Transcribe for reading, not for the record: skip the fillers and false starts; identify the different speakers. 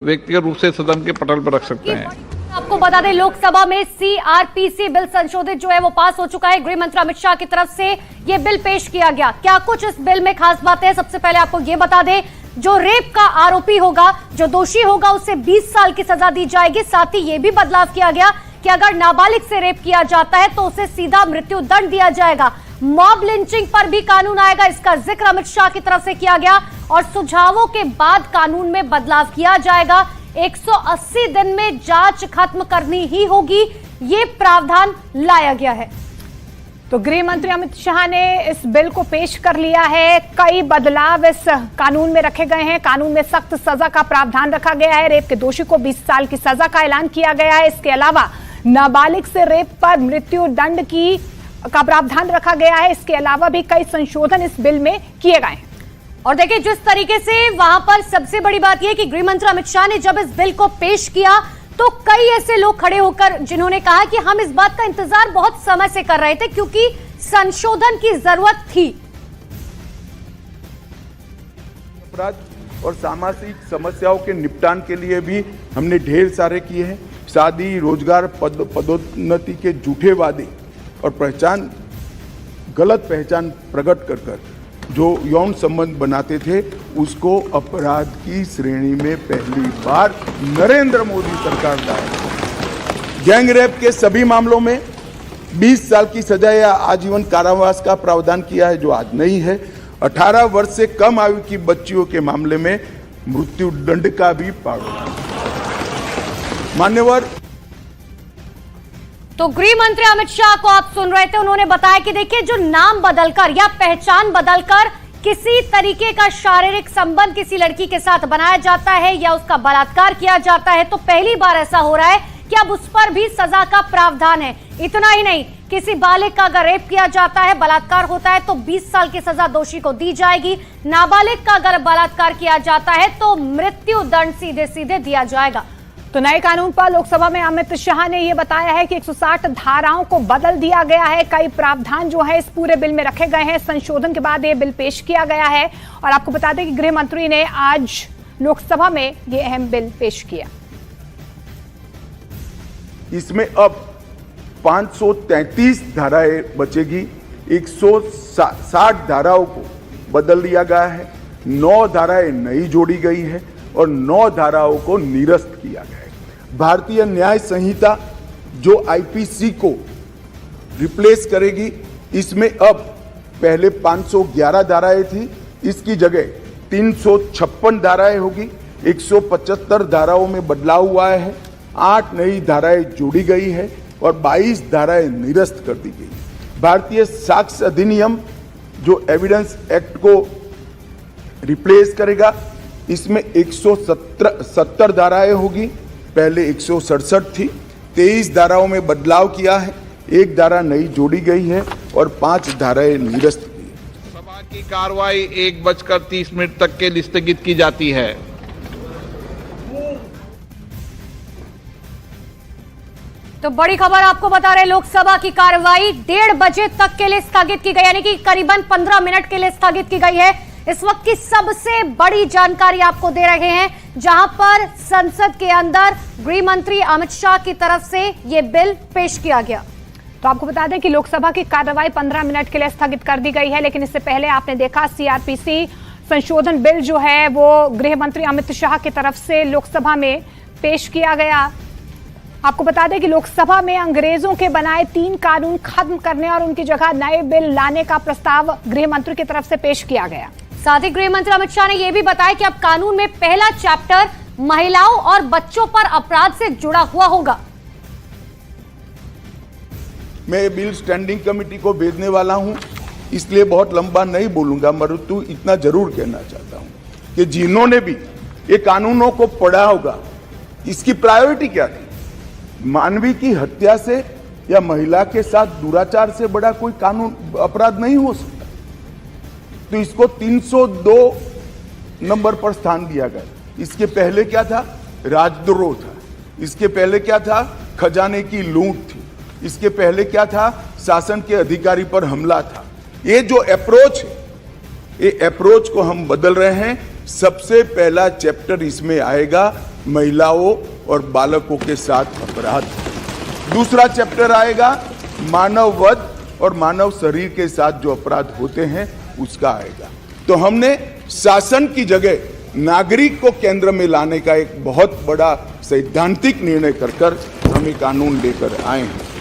Speaker 1: व्यक्तिगत रूप से सदन के पटल पर रख सकते हैं।
Speaker 2: आपको बता दें, लोकसभा में सीआरपीसी बिल संशोधित जो है वो पास हो चुका है। गृह मंत्री अमित शाह की तरफ से ये बिल पेश किया गया। क्या कुछ इस बिल में खास बातें हैं, सबसे पहले आपको ये बता दें, जो रेप का आरोपी होगा, जो दोषी होगा, उसे 20 साल की सजा दी जाएगी। साथ ही ये भी बदलाव किया गया कि अगर नाबालिग से रेप किया जाता है तो उसे सीधा मृत्यु दंड दिया जाएगा। मॉब लिंचिंग पर भी कानून आएगा, इसका जिक्र अमित शाह की तरफ से किया गया और सुझावों के बाद कानून में बदलाव किया जाएगा। 180 दिन में जांच खत्म करनी ही होगी, ये प्रावधान लाया गया है।
Speaker 3: तो गृह मंत्री अमित शाह ने इस बिल को पेश कर लिया है। कई बदलाव इस कानून में रखे गए हैं। कानून में सख्त सजा का प्रावधान रखा गया है। रेप के दोषी को 20 साल की सजा का ऐलान किया गया है। इसके अलावा नाबालिग से रेप पर मृत्यु दंड का प्रावधान रखा गया है। इसके अलावा भी कई संशोधन इस बिल में किए गए हैं।
Speaker 2: और देखिए, जिस तरीके से वहां पर सबसे बड़ी बात यह कि गृह मंत्री अमित शाह ने जब इस बिल को पेश किया तो कई ऐसे लोग खड़े होकर जिन्होंने कहा कि हम इस बात का इंतजार बहुत समय से कर रहे थे क्योंकि संशोधन की जरूरत थी।
Speaker 4: अपराध और सामाजिक समस्याओं के निपटान के लिए भी हमने ढेर सारे किए हैं। शादी, रोजगार, पदोन्नति के झूठे वादे और गलत पहचान प्रकट कर जो यौन संबंध बनाते थे उसको अपराध की श्रेणी में पहली बार नरेंद्र मोदी सरकार लाए। गैंग रेप के सभी मामलों में 20 साल की सजा या आजीवन कारावास का प्रावधान किया है, जो आज नहीं है। 18 वर्ष से कम आयु की बच्चियों के मामले में मृत्यु दंड का भी प्रावधान। मान्यवर,
Speaker 2: तो गृह मंत्री अमित शाह को आप सुन रहे थे, उन्होंने बताया कि देखिए, जो नाम बदलकर या पहचान बदलकर किसी तरीके का शारीरिक संबंध किसी लड़की के साथ बनाया जाता है या उसका बलात्कार किया जाता है तो पहली बार ऐसा हो रहा है कि अब उस पर भी सजा का प्रावधान है। इतना ही नहीं, किसी बालिग का अगर रेप किया जाता है, बलात्कार होता है तो 20 साल की सजा दोषी को दी जाएगी। नाबालिग का अगर बलात्कार किया जाता है तो मृत्यु दंड सीधे सीधे दिया जाएगा।
Speaker 3: तो नए कानून पर लोकसभा में अमित शाह ने यह बताया है कि 160 धाराओं को बदल दिया गया है। कई प्रावधान जो है इस पूरे बिल में रखे गए हैं। संशोधन के बाद यह बिल पेश किया गया है और आपको बता दें कि गृह मंत्री ने आज लोकसभा में यह अहम बिल पेश किया।
Speaker 4: इसमें अब 533 धाराएं बचेगी। 160 धाराओं को बदल दिया गया है। 9 धाराएं नई जोड़ी गई है और 9 धाराओं को निरस्त किया गया है। भारतीय न्याय संहिता जो आईपीसी को रिप्लेस करेगी, इसमें अब पहले 511 धाराएं थी, इसकी जगह 356 धाराएं होगी। 175 धाराओं में बदलाव हुआ है। 8 नई धाराएं जोड़ी गई है और 22 धाराएं निरस्त कर दी गई। भारतीय साक्ष्य अधिनियम जो एविडेंस एक्ट को रिप्लेस करेगा, इसमें 170 धाराएं होगी, पहले 167 थी। 23 धाराओं में बदलाव किया है, 1 धारा नई जोड़ी गई है और 5 धाराएं निरस्त की है।
Speaker 1: सभा की कार्रवाई 1:30 तक के लिए स्थगित की जाती है।
Speaker 2: तो बड़ी खबर आपको बता रहे, लोकसभा की कार्रवाई 1:30 बजे तक के लिए स्थगित की गई, यानी कि करीबन 15 मिनट के लिए स्थगित की गई है। इस वक्त की सबसे बड़ी जानकारी आपको दे रहे हैं, जहां पर संसद के अंदर गृह मंत्री अमित शाह की तरफ से यह बिल पेश किया गया।
Speaker 3: तो आपको बता दें कि लोकसभा की कार्रवाई 15 मिनट के लिए स्थगित कर दी गई है, लेकिन इससे पहले आपने देखा सीआरपीसी संशोधन बिल जो है वो गृह मंत्री अमित शाह की तरफ से लोकसभा में पेश किया गया। आपको बता दें कि लोकसभा में अंग्रेजों के बनाए 3 कानून खत्म करने और उनकी जगह नए बिल लाने का प्रस्ताव गृह मंत्री की तरफ से पेश किया गया।
Speaker 2: साथ ही गृह मंत्री अमित शाह ने यह भी बताया कि अब कानून में पहला चैप्टर महिलाओं और बच्चों पर अपराध से जुड़ा हुआ होगा।
Speaker 4: मैं ये बिल स्टैंडिंग कमेटी को भेजने वाला हूं, इसलिए बहुत लंबा नहीं बोलूंगा, मरुतु इतना जरूर कहना चाहता हूं कि जिन्होंने भी ये कानूनों को पढ़ा होगा, इसकी प्रायोरिटी क्या थी। मानवी की हत्या से या महिला के साथ दुराचार से बड़ा कोई कानून अपराध नहीं हो सकता, तो इसको 302 नंबर पर स्थान दिया गया। इसके पहले क्या था? राजद्रोह था। इसके पहले क्या था? खजाने की लूट थी। इसके पहले क्या था? शासन के अधिकारी पर हमला था। ये जो अप्रोच है, ये अप्रोच को हम बदल रहे हैं। सबसे पहला चैप्टर इसमें आएगा महिलाओं और बालकों के साथ अपराध। दूसरा चैप्टर आएगा मानव वध और मानव शरीर के साथ जो अपराध होते हैं उसका आएगा। तो हमने शासन की जगह नागरिक को केंद्र में लाने का एक बहुत बड़ा सैद्धांतिक निर्णय कर हम ये कानून लेकर आए हैं।